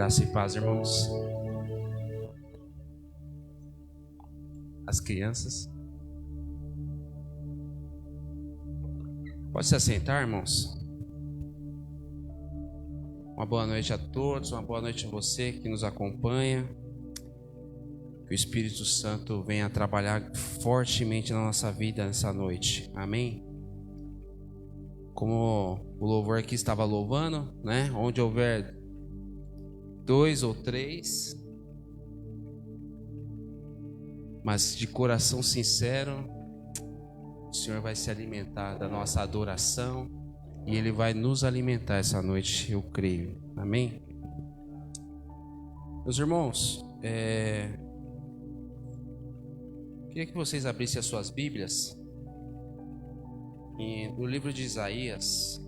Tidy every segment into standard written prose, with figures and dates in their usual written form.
Graça e paz, irmãos. As crianças. Pode se assentar, irmãos. Uma boa noite a todos, uma boa noite a você que nos acompanha. Que o Espírito Santo venha trabalhar fortemente na nossa vida nessa noite. Amém? Como o louvor aqui estava louvando, né? Onde houver 2 ou 3, mas de coração sincero, o Senhor vai se alimentar da nossa adoração e Ele vai nos alimentar essa noite, eu creio. Amém? Meus irmãos, queria que vocês abrissem as suas Bíblias no livro de Isaías,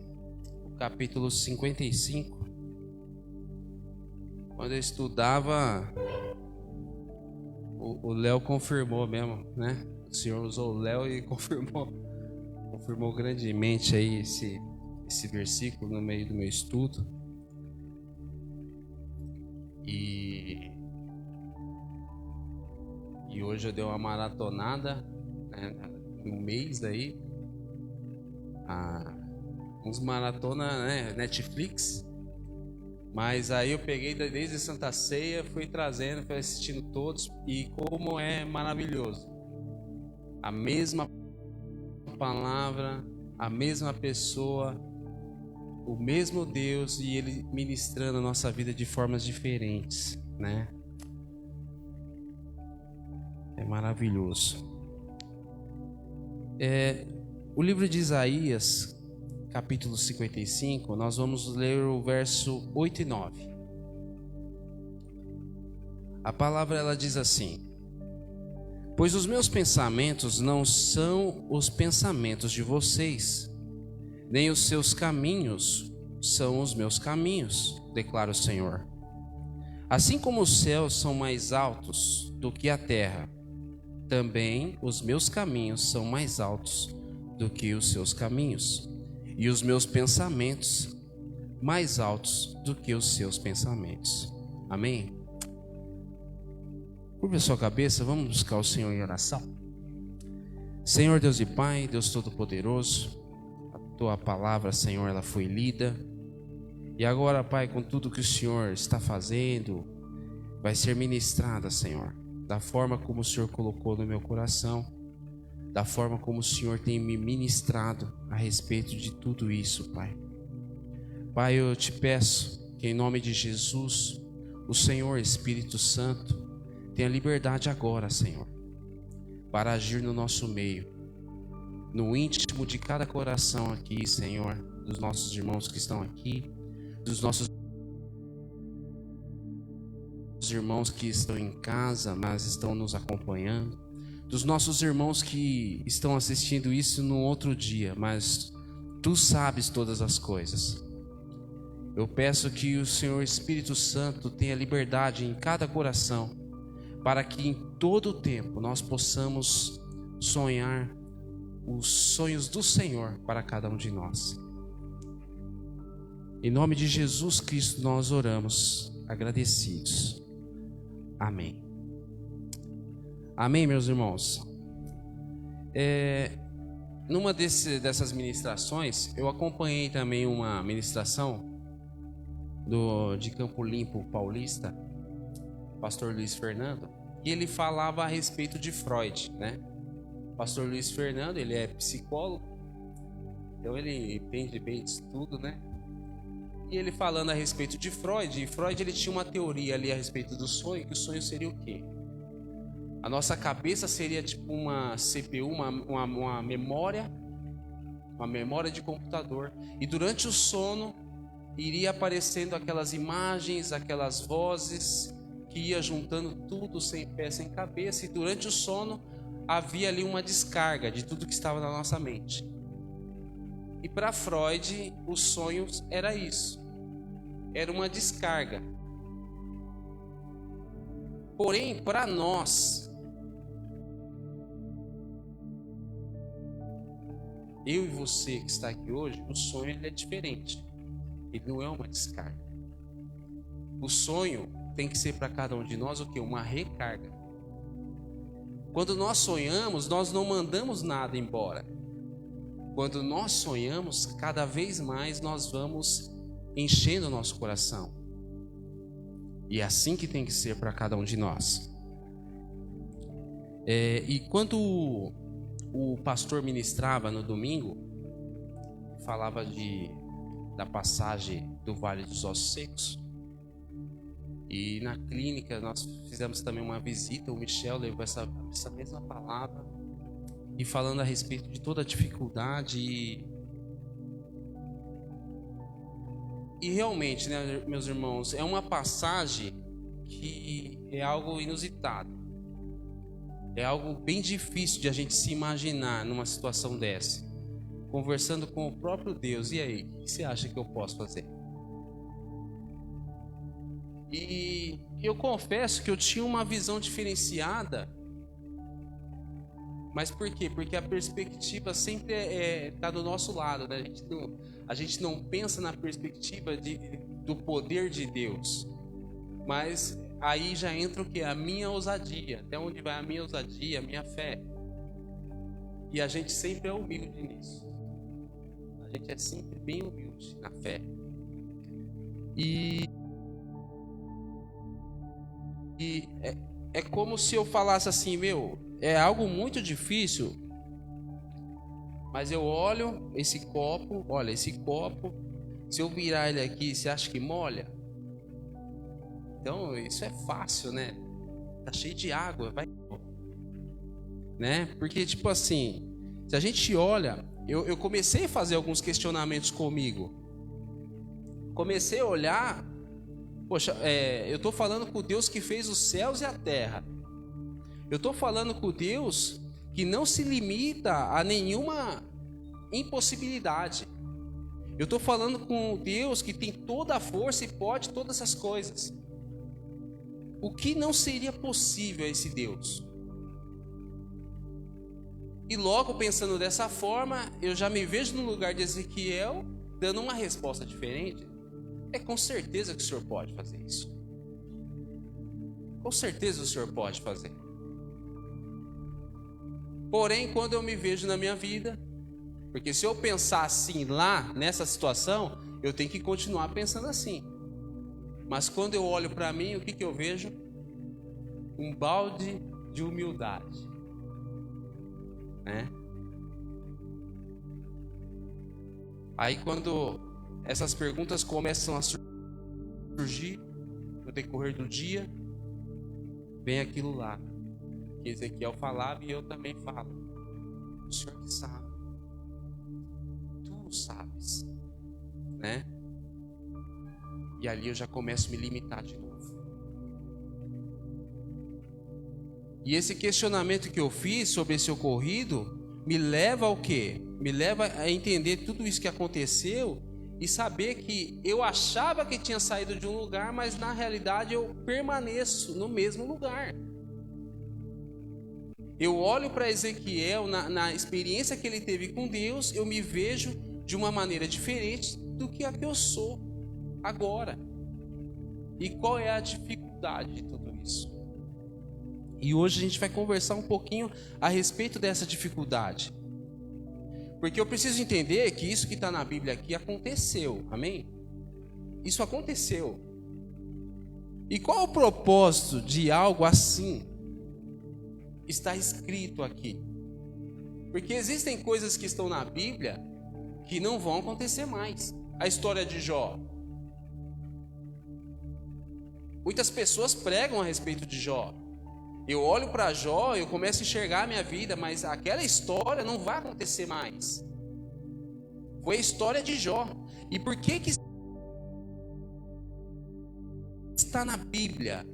o capítulo 55. Quando eu estudava, o Léo confirmou mesmo, né? O Senhor usou o Léo e confirmou grandemente aí esse versículo no meio do meu estudo. E hoje eu dei uma maratonada, né, no mês aí, uns maratona, né, Netflix. Mas aí eu peguei desde Santa Ceia, fui trazendo, fui assistindo todos, e como é maravilhoso. A mesma palavra, a mesma pessoa, o mesmo Deus, e Ele ministrando a nossa vida de formas diferentes, né? É maravilhoso. O livro de Isaías, capítulo 55, nós vamos ler o verso 8 e 9. A palavra ela diz assim: pois os meus pensamentos não são os pensamentos de vocês, nem os seus caminhos são os meus caminhos, declara o Senhor. Assim como os céus são mais altos do que a terra, também os meus caminhos são mais altos do que os seus caminhos, e os meus pensamentos mais altos do que os seus pensamentos. Amém? Curva a sua cabeça, vamos buscar o Senhor em oração. Senhor Deus e Pai, Deus Todo-Poderoso, a Tua palavra, Senhor, ela foi lida. E agora, Pai, com tudo que o Senhor está fazendo, vai ser ministrada, Senhor, da forma como o Senhor colocou no meu coração, da forma como o Senhor tem me ministrado a respeito de tudo isso, Pai. Pai, eu te peço que em nome de Jesus, o Senhor Espírito Santo tenha liberdade agora, Senhor, para agir no nosso meio, no íntimo de cada coração aqui, Senhor, dos nossos irmãos que estão aqui, dos nossos irmãos que estão em casa, mas estão nos acompanhando, dos nossos irmãos que estão assistindo isso no outro dia, mas Tu sabes todas as coisas. Eu peço que o Senhor Espírito Santo tenha liberdade em cada coração, para que em todo o tempo nós possamos sonhar os sonhos do Senhor para cada um de nós. Em nome de Jesus Cristo nós oramos, agradecidos. Amém. Amém, meus irmãos. Numa dessas ministrações, eu acompanhei também uma ministração de Campo Limpo Paulista, pastor Luiz Fernando, e ele falava a respeito de Freud, né? Pastor Luiz Fernando, ele é psicólogo, então ele entende bem disso tudo, né? E ele falando a respeito de Freud, e Freud ele tinha uma teoria ali a respeito do sonho, que o sonho seria o quê? A nossa cabeça seria tipo uma CPU, uma memória de computador, e durante o sono iria aparecendo aquelas imagens, aquelas vozes, que ia juntando tudo sem pé, sem cabeça, e durante o sono havia ali uma descarga de tudo que estava na nossa mente. E para Freud, os sonhos era isso, era uma descarga. Porém, para nós, eu e você que está aqui hoje, o sonho ele é diferente, ele não é uma descarga. o sonho tem que ser para cada um de nós o quê? Uma recarga. Quando nós sonhamos, nós não mandamos nada embora. Quando nós sonhamos, cada vez mais nós vamos enchendo o nosso coração. E é assim que tem que ser para cada um de nós. E quando o pastor ministrava no domingo, falava da passagem do Vale dos Ossos Secos. E na clínica nós fizemos também uma visita, o Michel levou essa mesma palavra, e falando a respeito de toda a dificuldade. E realmente, né, meus irmãos, é uma passagem que é algo inusitado. É algo bem difícil de a gente se imaginar numa situação dessa. Conversando com o próprio Deus. E aí, o que você acha que eu posso fazer? E eu confesso que eu tinha uma visão diferenciada. Mas por quê? Porque a perspectiva sempre está do nosso lado, né? A gente não pensa na perspectiva do poder de Deus. Mas aí já entra o quê? A minha ousadia. Até onde vai a minha ousadia, a minha fé? E a gente sempre é humilde nisso. A gente é sempre bem humilde na fé. E é como se eu falasse assim, é algo muito difícil, mas eu olho esse copo, se eu virar ele aqui, você acha que molha? Então, isso é fácil, né? Tá cheio de água, vai, né? Porque, tipo assim, se a gente olha, eu comecei a fazer alguns questionamentos comigo. Comecei a olhar, poxa, eu tô falando com o Deus que fez os céus e a terra. Eu estou falando com Deus que não se limita a nenhuma impossibilidade. Eu estou falando com Deus que tem toda a força e pode todas essas coisas. O que não seria possível a esse Deus? E logo pensando dessa forma, eu já me vejo no lugar de Ezequiel, dando uma resposta diferente. É com certeza que o Senhor pode fazer isso. Com certeza o Senhor pode fazer. Porém, quando eu me vejo na minha vida, porque se eu pensar assim lá, nessa situação, eu tenho que continuar pensando assim. Mas quando eu olho para mim, o que eu vejo? Um balde de humildade, né? Aí quando essas perguntas começam a surgir no decorrer do dia, vem aquilo lá que Ezequiel falava e eu também falo. O Senhor que sabe. Tu sabes, né? E ali eu já começo a me limitar de novo. E esse questionamento que eu fiz sobre esse ocorrido me leva ao quê? Me leva a entender tudo isso que aconteceu e saber que eu achava que tinha saído de um lugar, mas na realidade eu permaneço no mesmo lugar. Eu olho para Ezequiel, na experiência que ele teve com Deus, eu me vejo de uma maneira diferente do que a que eu sou agora. E qual é a dificuldade de tudo isso? E hoje a gente vai conversar um pouquinho a respeito dessa dificuldade. Porque eu preciso entender que isso que está na Bíblia aqui aconteceu, amém? Isso aconteceu. E qual é o propósito de algo assim? Está escrito aqui. Porque existem coisas que estão na Bíblia que não vão acontecer mais. A história de Jó. Muitas pessoas pregam a respeito de Jó. Eu olho para Jó, eu começo a enxergar a minha vida, mas aquela história não vai acontecer mais. Foi a história de Jó. E por que está na Bíblia?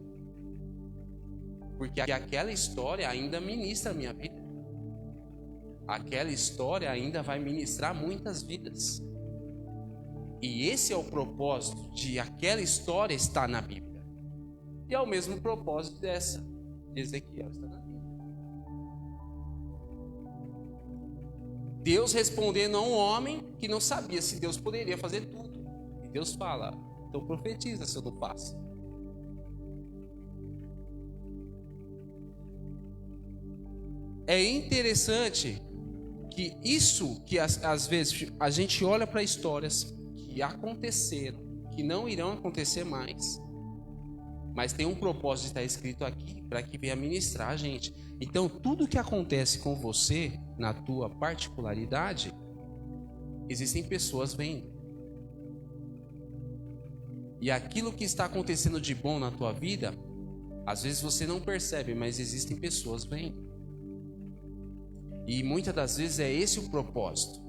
Porque aquela história ainda ministra a minha vida. Aquela história ainda vai ministrar muitas vidas. E esse é o propósito de aquela história estar na Bíblia. E é o mesmo propósito dessa de Ezequiel estar na Bíblia. Deus respondendo a um homem que não sabia se Deus poderia fazer tudo. E Deus fala, então profetiza se eu não faço. é interessante que isso que às vezes a gente olha para histórias que aconteceram, que não irão acontecer mais, mas tem um propósito de estar escrito aqui para que venha ministrar a gente. Então, tudo que acontece com você, na tua particularidade, existem pessoas vendo. E aquilo que está acontecendo de bom na tua vida, às vezes você não percebe, mas existem pessoas vendo. E muitas das vezes é esse o propósito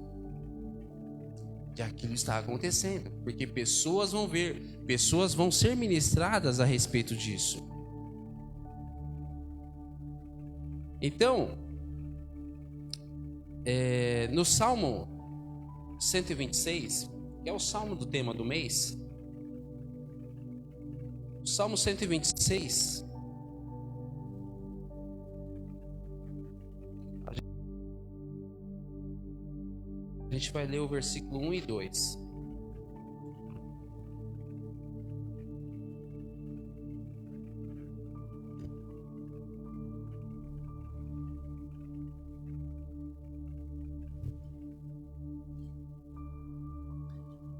de aquilo está acontecendo, porque pessoas vão ver, pessoas vão ser ministradas a respeito disso. Então, no Salmo 126, que é o salmo do tema do mês, o Salmo 126, a gente vai ler o versículo 1 e 2.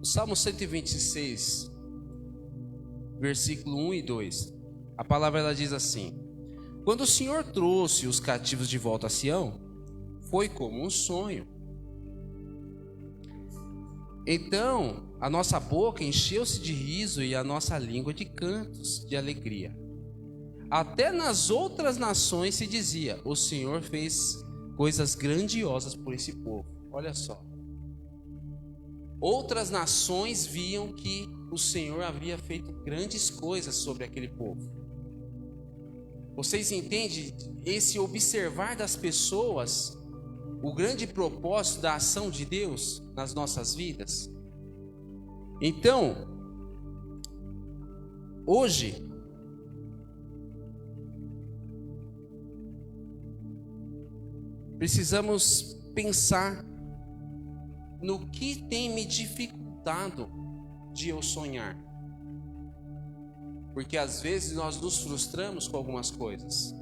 O Salmo 126, versículo 1 e 2. A palavra ela diz assim: quando o Senhor trouxe os cativos de volta a Sião, foi como um sonho. Então a nossa boca encheu-se de riso e a nossa língua de cantos de alegria. Até nas outras nações se dizia: o Senhor fez coisas grandiosas por esse povo. Olha só. Outras nações viam que o Senhor havia feito grandes coisas sobre aquele povo. Vocês entendem esse observar das pessoas, o grande propósito da ação de Deus nas nossas vidas? Então, hoje, precisamos pensar no que tem me dificultado de eu sonhar. Porque às vezes nós nos frustramos com algumas coisas.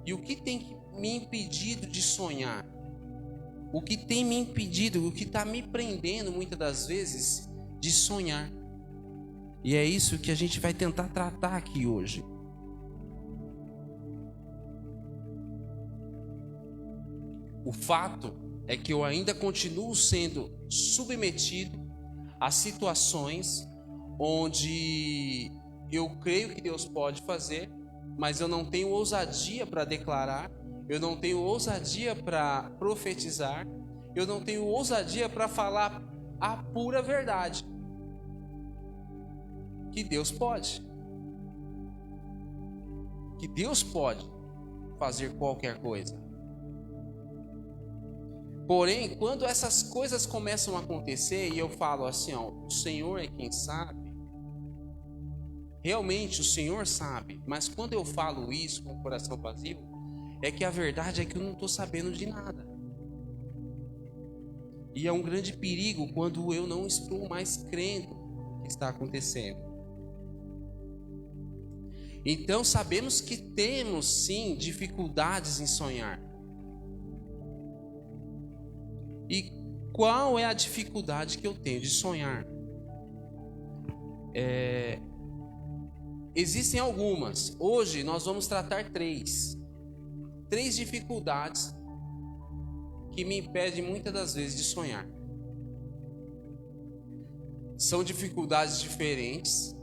E o que tem me impedido de sonhar? O que tem me impedido, o que está me prendendo muitas das vezes de sonhar? E é isso que a gente vai tentar tratar aqui hoje. O fato é que eu ainda continuo sendo submetido a situações onde eu creio que Deus pode fazer, mas eu não tenho ousadia para declarar, eu não tenho ousadia para profetizar, eu não tenho ousadia para falar a pura verdade. Que Deus pode. Que Deus pode fazer qualquer coisa. Porém, quando essas coisas começam a acontecer e eu falo assim, ó, o Senhor é quem sabe, realmente o Senhor sabe, mas quando eu falo isso com o coração vazio, é que a verdade é que eu não estou sabendo de nada. E é um grande perigo quando eu não estou mais crendo o que está acontecendo. Então sabemos que temos sim dificuldades em sonhar. E qual é a dificuldade que eu tenho de sonhar? Existem algumas. Hoje nós vamos tratar três dificuldades que me impedem muitas das vezes de sonhar. São dificuldades diferentes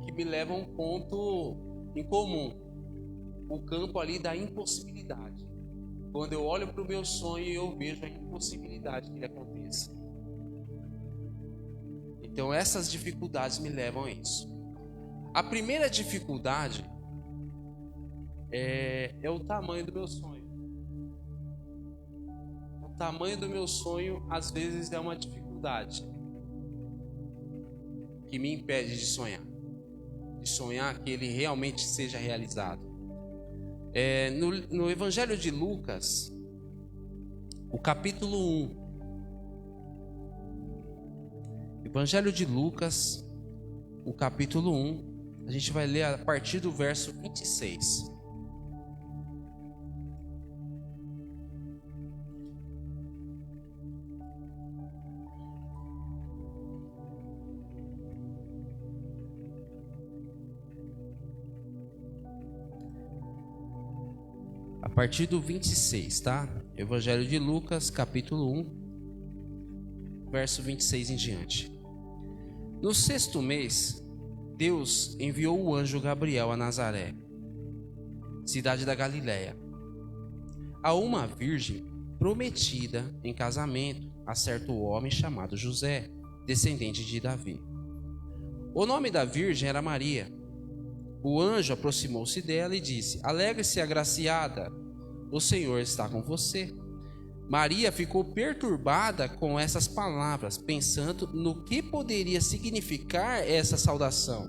que me levam a um ponto em comum, o campo ali da impossibilidade. Quando eu olho para o meu sonho, eu vejo a impossibilidade que ele aconteça. Então essas dificuldades me levam a isso. A primeira dificuldade é o tamanho do meu sonho. O tamanho do meu sonho às vezes é uma dificuldade que me impede de sonhar. De sonhar que ele realmente seja realizado. No Evangelho de Lucas, o capítulo 1. Evangelho de Lucas, o capítulo 1. A gente vai ler a partir do verso 26. partir do 26, tá? Evangelho de Lucas, capítulo 1, verso 26 em diante. No 6º mês, Deus enviou o anjo Gabriel a Nazaré, cidade da Galiléia, a uma virgem prometida em casamento a certo homem chamado José, descendente de Davi. O nome da virgem era Maria. O anjo aproximou-se dela e disse: Alegre-se, agraciada, o Senhor está com você. Maria ficou perturbada com essas palavras, pensando no que poderia significar essa saudação.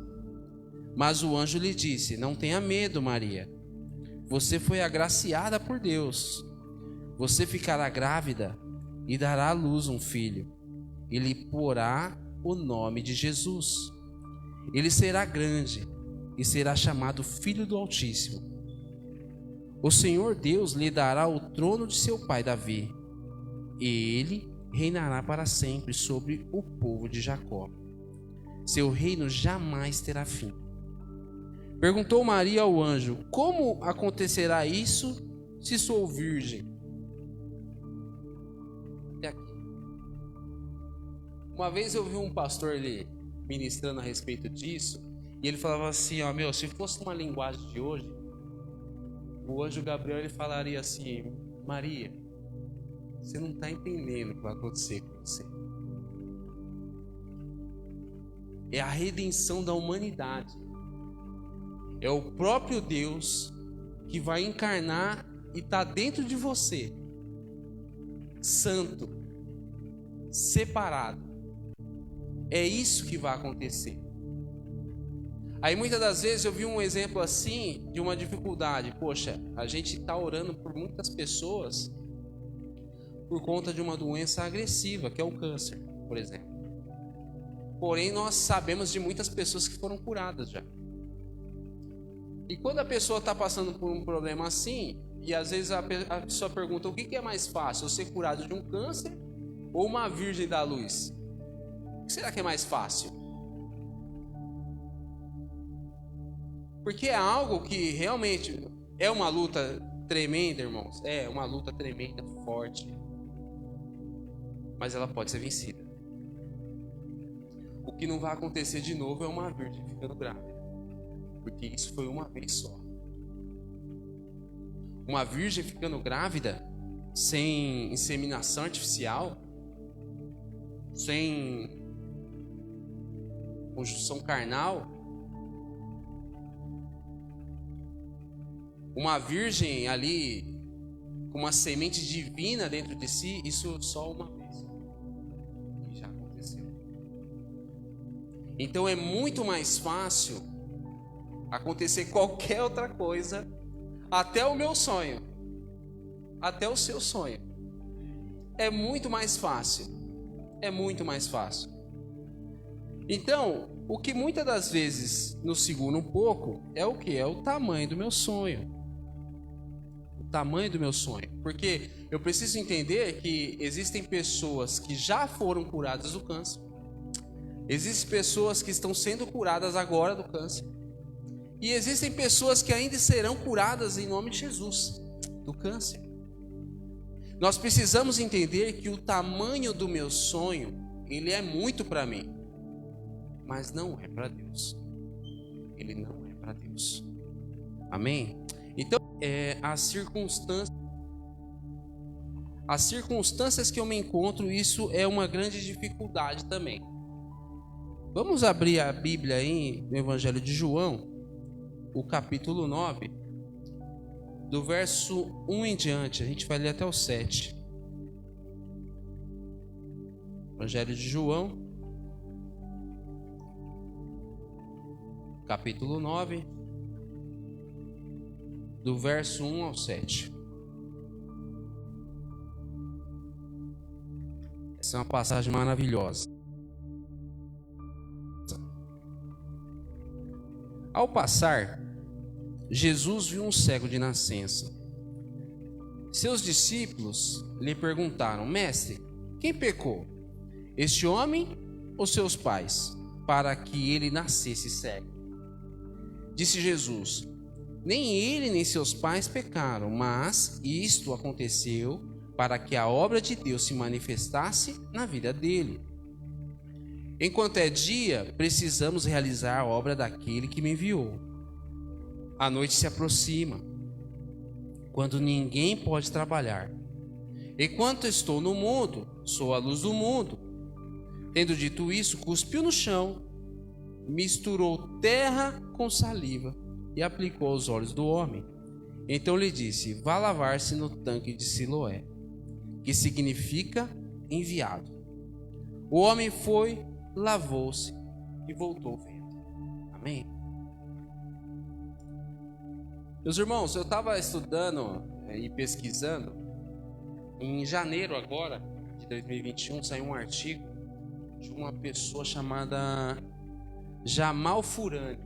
Mas o anjo lhe disse: Não tenha medo, Maria. Você foi agraciada por Deus. Você ficará grávida e dará à luz um filho. E lhe porá o nome de Jesus. Ele será grande e será chamado Filho do Altíssimo. O Senhor Deus lhe dará o trono de seu pai Davi, e ele reinará para sempre sobre o povo de Jacó. Seu reino jamais terá fim. Perguntou Maria ao anjo: Como acontecerá isso se sou virgem? Até aqui. Uma vez eu vi um pastor ele ministrando a respeito disso, e ele falava assim, se fosse uma linguagem de hoje, o anjo Gabriel ele falaria assim: Maria, você não está entendendo o que vai acontecer com você. É a redenção da humanidade. É o próprio Deus que vai encarnar e está dentro de você, santo, separado. É isso que vai acontecer. Aí muitas das vezes eu vi um exemplo assim de uma dificuldade. Poxa, a gente está orando por muitas pessoas por conta de uma doença agressiva, que é o câncer, por exemplo. Porém, nós sabemos de muitas pessoas que foram curadas já. E quando a pessoa está passando por um problema assim, e às vezes a pessoa pergunta: o que é mais fácil, eu ser curado de um câncer ou uma virgem da luz? O que será que é mais fácil? Porque é algo que realmente é uma luta tremenda, irmãos. É uma luta tremenda, forte. Mas ela pode ser vencida. O que não vai acontecer de novo é uma virgem ficando grávida. Porque isso foi uma vez só. Uma virgem ficando grávida, sem inseminação artificial, sem conjunção carnal, uma virgem ali com uma semente divina dentro de si, isso só uma vez. E já aconteceu. Então é muito mais fácil acontecer qualquer outra coisa, até o meu sonho, até o seu sonho. É muito mais fácil. É muito mais fácil. Então, o que muitas das vezes nos segura um pouco é o que? É o tamanho do meu sonho. O tamanho do meu sonho. Porque eu preciso entender que existem pessoas que já foram curadas do câncer. Existem pessoas que estão sendo curadas agora do câncer. E existem pessoas que ainda serão curadas em nome de Jesus do câncer. Nós precisamos entender que o tamanho do meu sonho, ele é muito para mim, mas não é para Deus. Ele não é para Deus. Amém? Então, as circunstâncias que eu me encontro, isso é uma grande dificuldade também. Vamos abrir a Bíblia aí no Evangelho de João, o capítulo 9, do verso 1 em diante. A gente vai ler até o 7. Evangelho de João, capítulo 9, do verso 1 ao 7. Essa é uma passagem maravilhosa. Ao passar, Jesus viu um cego de nascença. Seus discípulos lhe perguntaram: Mestre, quem pecou, este homem ou seus pais, para que ele nascesse cego? Disse Jesus: Nem ele nem seus pais pecaram, mas isto aconteceu para que a obra de Deus se manifestasse na vida dele. Enquanto é dia, precisamos realizar a obra daquele que me enviou. A noite se aproxima, quando ninguém pode trabalhar. Enquanto estou no mundo, sou a luz do mundo. Tendo dito isso, cuspiu no chão, misturou terra com saliva e aplicou aos olhos do homem. Então lhe disse: vá lavar-se no tanque de Siloé, que significa enviado. O homem foi, lavou-se e voltou vendo. Amém? Meus irmãos, eu estava estudando e pesquisando. Em janeiro agora, de 2021, saiu um artigo de uma pessoa chamada Jamal Furani.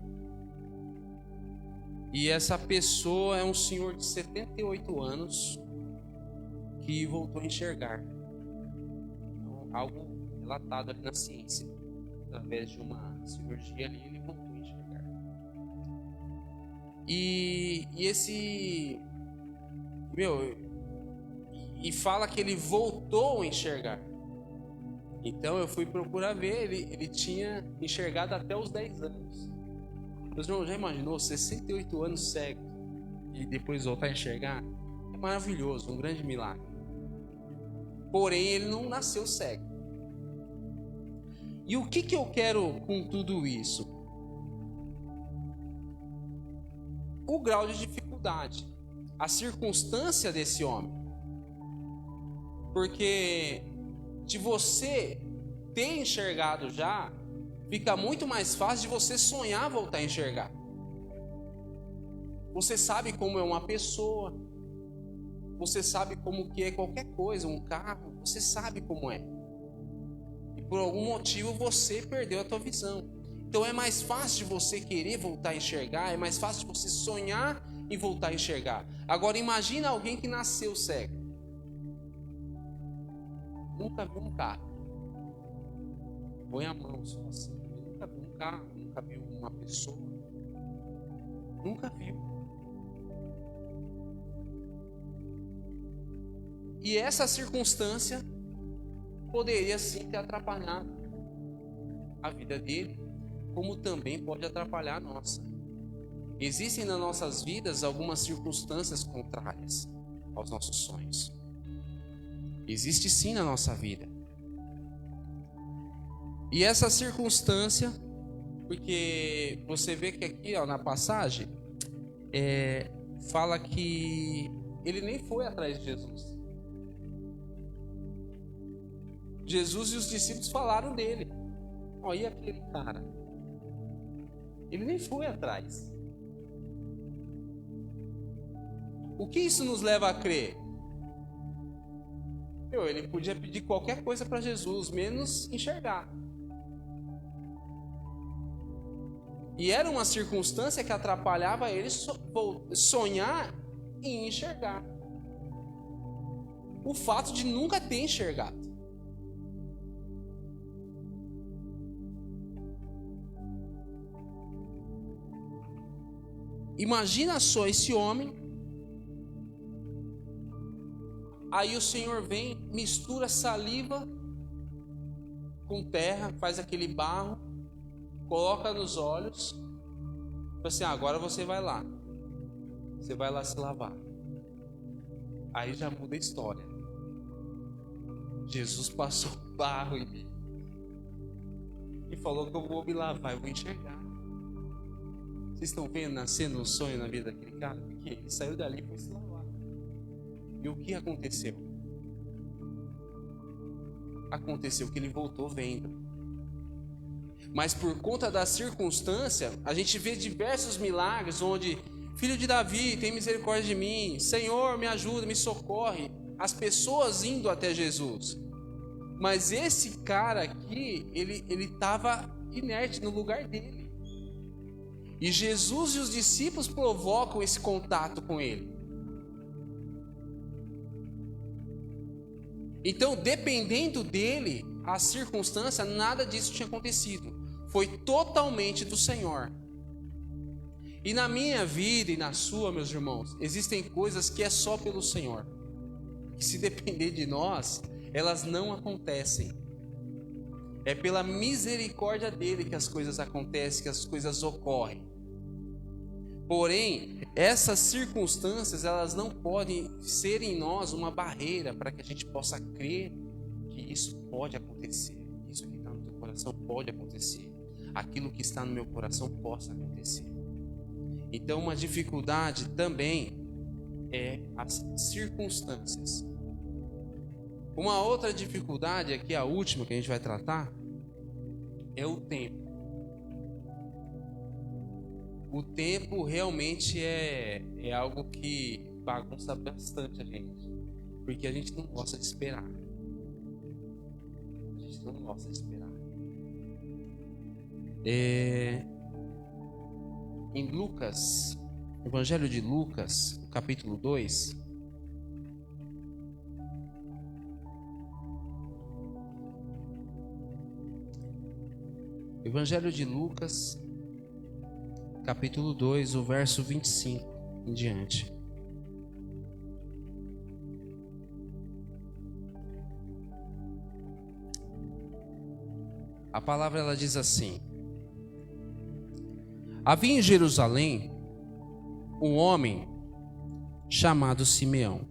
E essa pessoa é um senhor de 78 anos que voltou a enxergar. Então, algo relatado ali na ciência. Através de uma cirurgia ali, ele voltou a enxergar. E esse... E fala que ele voltou a enxergar. Então eu fui procurar ver, ele tinha enxergado até os 10 anos. Meus irmãos, já imaginou 68 anos cego e depois voltar a enxergar? É maravilhoso, um grande milagre. Porém, ele não nasceu cego. E o que eu quero com tudo isso? O grau de dificuldade, a circunstância desse homem. Porque de você ter enxergado já, fica muito mais fácil de você sonhar voltar a enxergar. Você sabe como é uma pessoa, você sabe como que é qualquer coisa, um carro, você sabe como é. E por algum motivo você perdeu a tua visão. Então é mais fácil de você querer voltar a enxergar, é mais fácil de você sonhar em voltar a enxergar. Agora imagina alguém que nasceu cego. Nunca viu um carro. Põe a mão só assim. Nunca viu um carro, nunca viu uma pessoa. Nunca viu. E essa circunstância poderia sim ter atrapalhado a vida dele, como também pode atrapalhar a nossa. Existem nas nossas vidas algumas circunstâncias contrárias aos nossos sonhos. Existe sim na nossa vida. E essa circunstância, porque você vê que aqui na passagem, fala que ele nem foi atrás de Jesus. Jesus e os discípulos falaram dele. Olha aquele cara. Ele nem foi atrás. O que isso nos leva a crer? Ele podia pedir qualquer coisa para Jesus, menos enxergar. E era uma circunstância que atrapalhava ele sonhar e enxergar. O fato de nunca ter enxergado. Imagina só esse homem. Aí o Senhor vem, mistura saliva com terra, faz aquele barro, coloca nos olhos, fala assim: agora você vai lá se lavar. Aí já muda a história. Jesus passou barro em mim e falou que eu vou me lavar, eu vou enxergar. Vocês estão vendo nascendo um sonho na vida daquele cara? Porque ele saiu dali e foi se lavar. E o que aconteceu? Aconteceu que ele voltou vendo. Mas por conta da circunstância, a gente vê diversos milagres onde: filho de Davi, tem misericórdia de mim, Senhor, me ajuda, me socorre. As pessoas indo até Jesus. Mas esse cara aqui, ele estava inerte no lugar dele. E Jesus e os discípulos provocam esse contato com ele. Então, dependendo dele, a circunstância, nada disso tinha acontecido. Foi totalmente do Senhor. E na minha vida e na sua, meus irmãos, existem coisas que é só pelo Senhor. Que se depender de nós, elas não acontecem. É pela misericórdia dele que as coisas acontecem, que as coisas ocorrem. Porém, essas circunstâncias, elas não podem ser em nós uma barreira para que a gente possa crer que isso pode acontecer. Isso que está no teu coração pode acontecer. Aquilo que está no meu coração possa acontecer. Então, uma dificuldade também é as circunstâncias. Uma outra dificuldade, aqui a última que a gente vai tratar, é o tempo. O tempo realmente é algo que bagunça bastante a gente, porque a gente não gosta de esperar. A gente não gosta de esperar. Em Lucas, Evangelho de Lucas, capítulo 2, Evangelho de Lucas, capítulo 2, o verso 25 em diante. A palavra ela diz assim: havia em Jerusalém um homem chamado Simeão,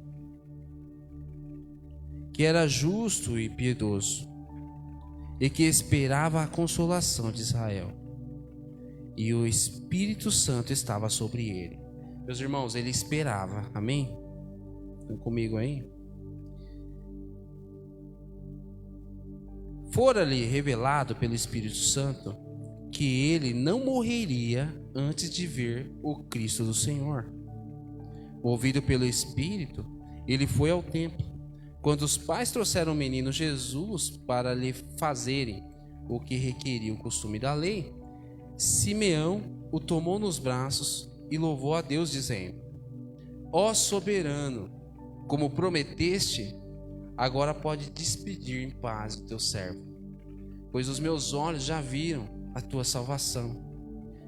que era justo e piedoso, e que esperava a consolação de Israel. E o Espírito Santo estava sobre ele. Meus irmãos, ele esperava, amém? Estão comigo aí? Fora-lhe revelado pelo Espírito Santo que ele não morreria antes de ver o Cristo do Senhor. Movido pelo Espírito, ele foi ao templo. Quando os pais trouxeram o menino Jesus para lhe fazerem o que requeria o costume da lei, Simeão o tomou nos braços e louvou a Deus, dizendo: ó soberano, como prometeste, agora pode despedir em paz o teu servo, pois os meus olhos já viram a tua salvação,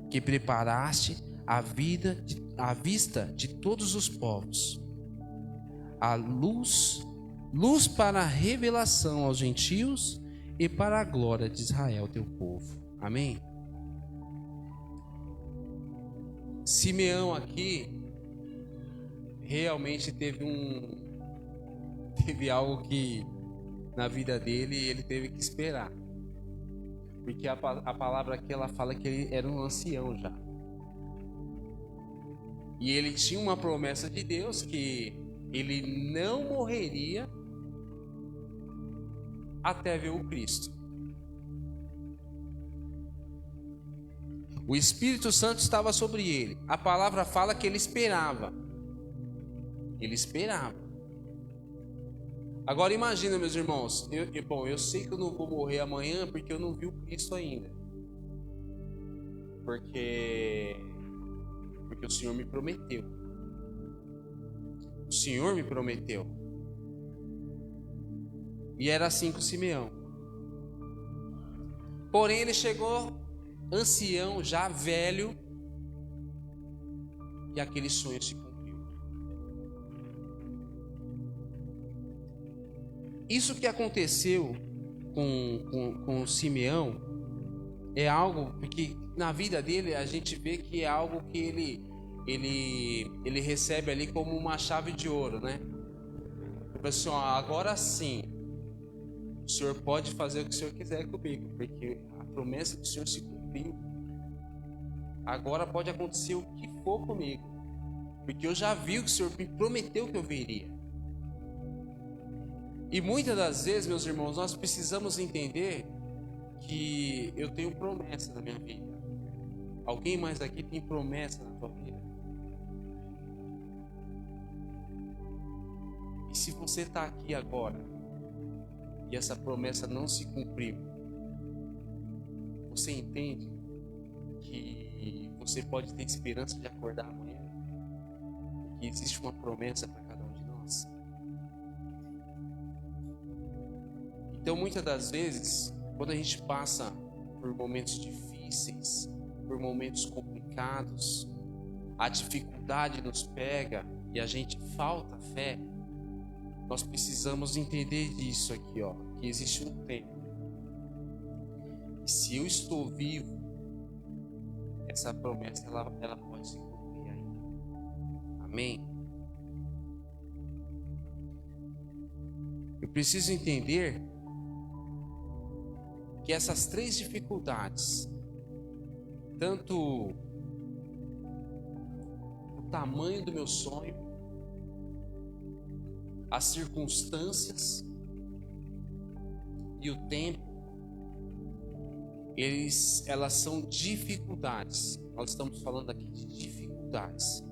que preparaste à vista de todos os povos, a luz para a revelação aos gentios e para a glória de Israel, teu povo. Amém? Simeão aqui realmente teve algo que na vida dele ele teve que esperar, porque a palavra aqui ela fala que ele era um ancião já, e ele tinha uma promessa de Deus que ele não morreria até ver o Cristo. O Espírito Santo estava sobre ele. A palavra fala que ele esperava. Ele esperava. Agora imagina, meus irmãos, eu sei que eu não vou morrer amanhã porque eu não vi o Cristo ainda. Porque o Senhor me prometeu. O Senhor me prometeu. E era assim com Simeão. Porém ele chegou ancião, já velho, e aquele sonho se cumpriu. Isso que aconteceu com Simeão é algo que na vida dele a gente vê que é algo que ele recebe ali como uma chave de ouro, né? Assim, ó, agora sim, o Senhor pode fazer o que o Senhor quiser comigo, porque a promessa do Senhor se cumpriu. Agora pode acontecer o que for comigo, porque eu já vi o que o Senhor me prometeu que eu veria. E muitas das vezes, meus irmãos, nós precisamos entender que eu tenho promessa na minha vida. Alguém mais aqui tem promessa na tua vida? E se você está aqui agora e essa promessa não se cumpriu, você entende que você pode ter esperança de acordar amanhã? Que existe uma promessa para cada um de nós. Então, muitas das vezes, quando a gente passa por momentos difíceis, por momentos complicados, a dificuldade nos pega e a gente falta fé, nós precisamos entender disso aqui, ó, que existe um tempo. E se eu estou vivo, essa promessa ela pode se cumprir ainda. Amém? Eu preciso entender que essas três dificuldades, tanto o tamanho do meu sonho, as circunstâncias e o tempo, elas são dificuldades. Nós estamos falando aqui de dificuldades.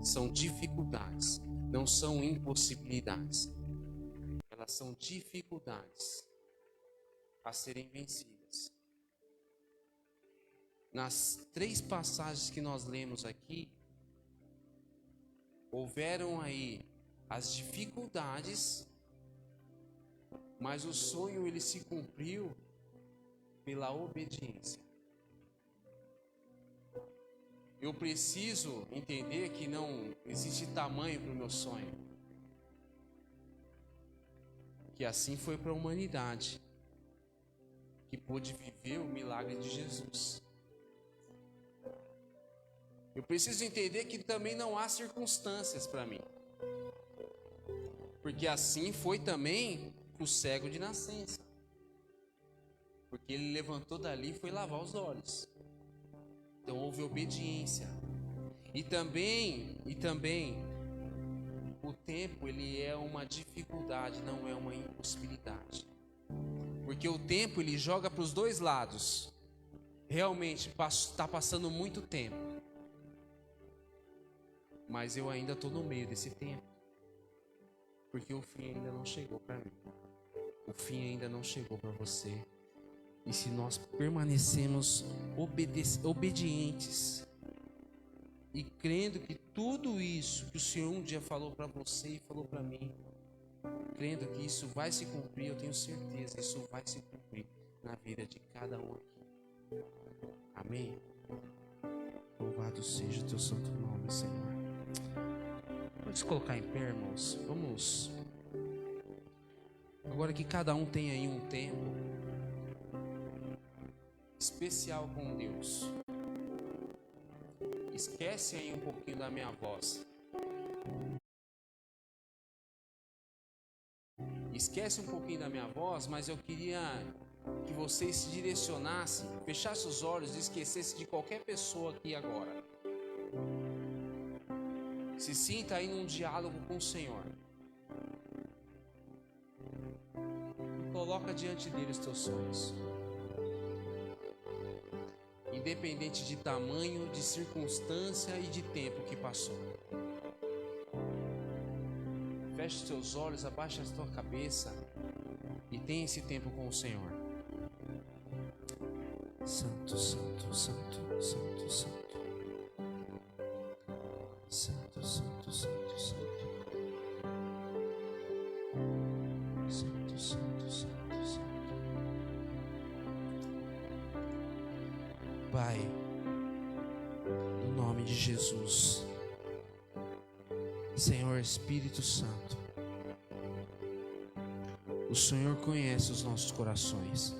São dificuldades, não são impossibilidades. Elas são dificuldades a serem vencidas. Nas três passagens que nós lemos aqui, houveram aí as dificuldades, mas o sonho ele se cumpriu pela obediência. Eu preciso entender que não existe tamanho para o meu sonho. Que assim foi para a humanidade, que pôde viver o milagre de Jesus. Eu preciso entender que também não há circunstâncias para mim. Porque assim foi também o cego de nascença. Porque ele levantou dali e foi lavar os olhos. Então houve obediência. E também o tempo ele é uma dificuldade, não é uma impossibilidade. Porque o tempo ele joga para os dois lados. Realmente está passando muito tempo. Mas eu ainda estou no meio desse tempo. Porque o fim ainda não chegou para mim. O fim ainda não chegou para você. E se nós permanecemos obedientes e crendo que tudo isso que o Senhor um dia falou para você e falou para mim, crendo que isso vai se cumprir, eu tenho certeza, isso vai se cumprir na vida de cada um aqui. Amém? Louvado seja o teu santo nome, Senhor. Vamos colocar em pé, irmãos. Vamos. Agora que cada um tem aí um tempo especial com Deus. Esquece aí um pouquinho da minha voz. Esquece um pouquinho da minha voz, mas eu queria que vocês se direcionassem, fechassem os olhos e esquecessem de qualquer pessoa aqui agora. Se sinta aí num diálogo com o Senhor. E coloca diante dele os teus sonhos. Independente de tamanho, de circunstância e de tempo que passou. Feche os teus olhos, abaixa a tua cabeça e tenha esse tempo com o Senhor. Santo, santo, santo, santo, santo. Santo, santo, santo, santo. Santo, santo, santo, santo. Pai, no nome de Jesus, Senhor Espírito Santo, o Senhor conhece os nossos corações.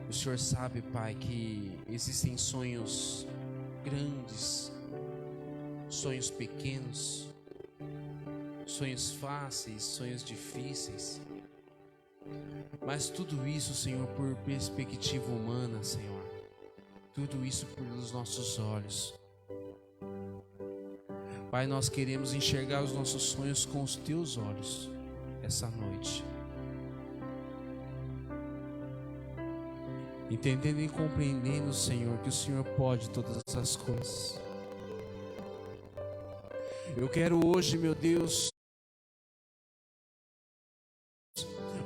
O Senhor sabe, Pai, que existem sonhos grandes, sonhos pequenos, sonhos fáceis, sonhos difíceis. Mas tudo isso, Senhor, por perspectiva humana, Senhor. Tudo isso pelos nossos olhos. Pai, nós queremos enxergar os nossos sonhos com os teus olhos essa noite. Entendendo e compreendendo, Senhor, que o Senhor pode todas essas coisas. Eu quero hoje, meu Deus,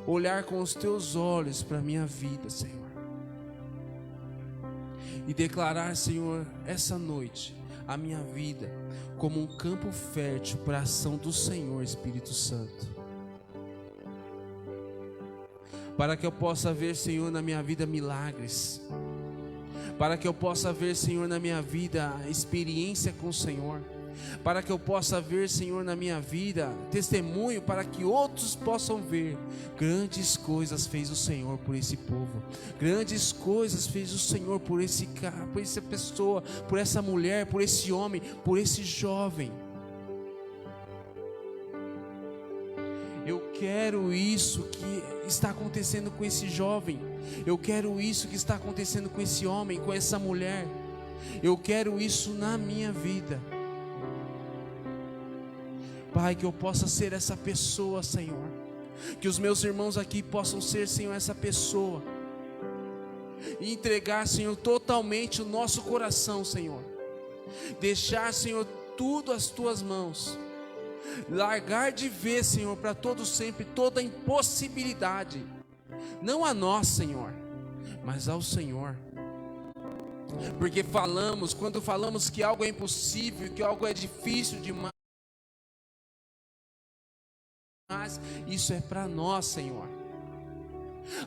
olhar com os teus olhos para a minha vida, Senhor. E declarar, Senhor, essa noite, a minha vida como um campo fértil para a ação do Senhor Espírito Santo. Para que eu possa ver, Senhor, na minha vida milagres. para que eu possa ver, Senhor, na minha vida a experiência com o Senhor, para que eu possa ver, Senhor, na minha vida testemunho, para que outros possam ver. Grandes coisas fez o Senhor por esse povo, grandes coisas fez o Senhor por esse cara, por essa pessoa, por essa mulher, por esse homem, por esse jovem. Eu quero isso que está acontecendo com esse jovem, eu quero isso que está acontecendo com esse homem, com essa mulher, eu quero isso na minha vida. Pai, que eu possa ser essa pessoa, Senhor, que os meus irmãos aqui possam ser, Senhor, essa pessoa, e entregar, Senhor, totalmente o nosso coração, Senhor, deixar, Senhor, tudo às tuas mãos, largar de ver, Senhor, para todo sempre, toda impossibilidade, não a nós, Senhor, mas ao Senhor, porque quando falamos que algo é impossível, que algo é difícil demais, isso é para nós, Senhor,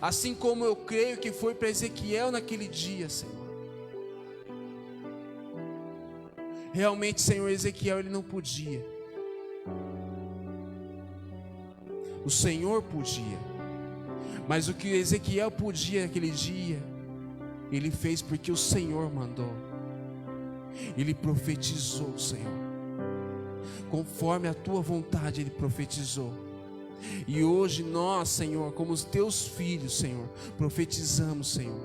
assim como eu creio que foi para Ezequiel naquele dia, Senhor. Realmente, Senhor, Ezequiel ele não podia, o Senhor podia, mas o que Ezequiel podia naquele dia, ele fez porque o Senhor mandou. Ele profetizou, Senhor, conforme a tua vontade ele profetizou. E hoje nós, Senhor, como os teus filhos, Senhor, profetizamos, Senhor,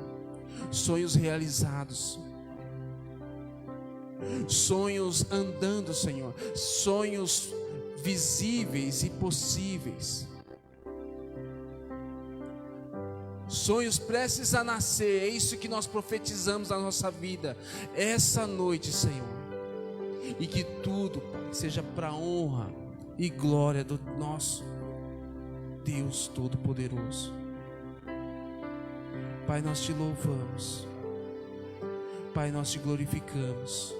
sonhos realizados, sonhos andando, Senhor, sonhos visíveis e possíveis, sonhos prestes a nascer. É isso que nós profetizamos na nossa vida essa noite, Senhor, e que tudo, Pai, seja para a honra e glória do nosso Deus Todo-Poderoso. Pai, nós te louvamos, Pai, nós te glorificamos,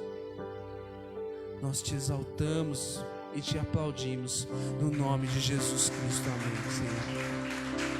nós te exaltamos e te aplaudimos, no nome de Jesus Cristo, amém, Senhor.